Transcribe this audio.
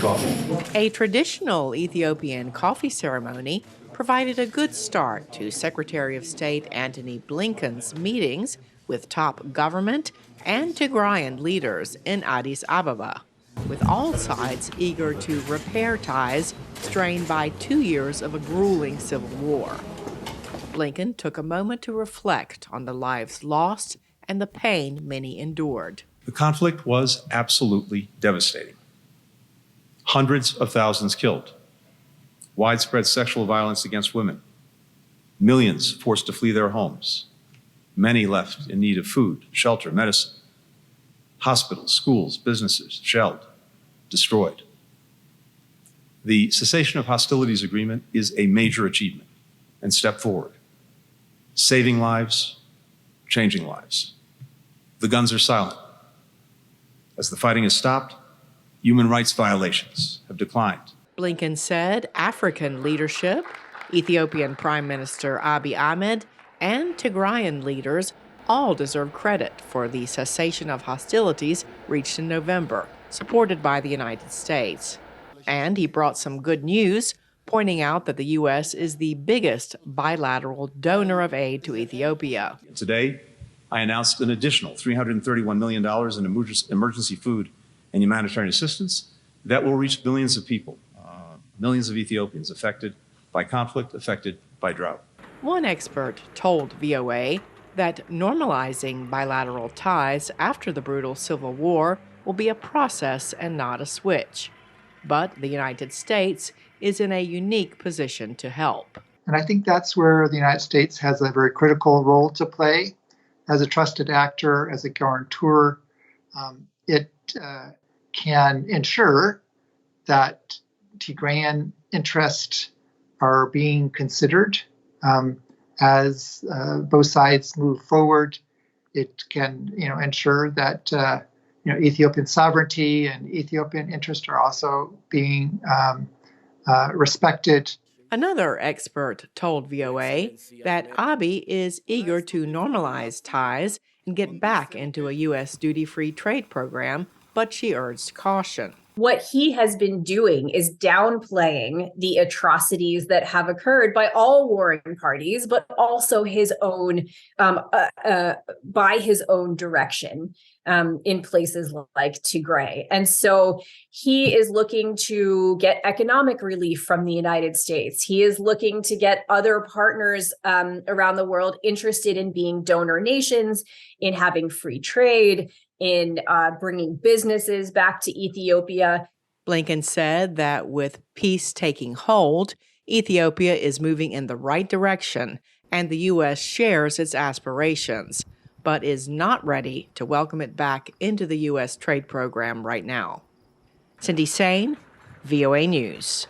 coffee. A traditional Ethiopian coffee ceremony provided a good start to Secretary of State Antony Blinken's meetings with top government and Tigrayan leaders in Addis Ababa, with all sides eager to repair ties strained by 2 years of a grueling civil war. Blinken took a moment to reflect on the lives lost and the pain many endured. The conflict was absolutely devastating. Hundreds of thousands killed, widespread sexual violence against women, millions forced to flee their homes, many left in need of food, shelter, medicine, hospitals, schools, businesses shelled, destroyed. The cessation of hostilities agreement is a major achievement and step forward, saving lives, changing lives. The guns are silent. As the fighting has stopped, human rights violations have declined. Blinken said African leadership, Ethiopian Prime Minister Abiy Ahmed, and Tigrayan leaders all deserve credit for the cessation of hostilities reached in November, supported by the United States. And he brought some good news, pointing out that the U.S. is the biggest bilateral donor of aid to Ethiopia. Today, I announced an additional $331 million in emergency food and humanitarian assistance that will reach billions of people, millions of Ethiopians affected by conflict, affected by drought. One expert told VOA that normalizing bilateral ties after the brutal civil war will be a process and not a switch. But the United States is in a unique position to help. And I think that's where the United States has a very critical role to play as a trusted actor, as a guarantor. It can ensure that Tigrayan interests are being considered as both sides move forward. It can, ensure that Ethiopian sovereignty and Ethiopian interests are also being respected. Another expert told VOA that Abiy is eager to normalize ties and get back into a U.S. duty-free trade program, but she urged caution. What he has been doing is downplaying the atrocities that have occurred by all warring parties, but also his own, by his own direction in places like Tigray. And so he is looking to get economic relief from the United States. He is looking to get other partners around the world interested in being donor nations, in having free trade, in bringing businesses back to Ethiopia. Blinken said that with peace taking hold, Ethiopia is moving in the right direction, and the U.S. shares its aspirations, but is not ready to welcome it back into the U.S. trade program right now. Cindy Saine, VOA News.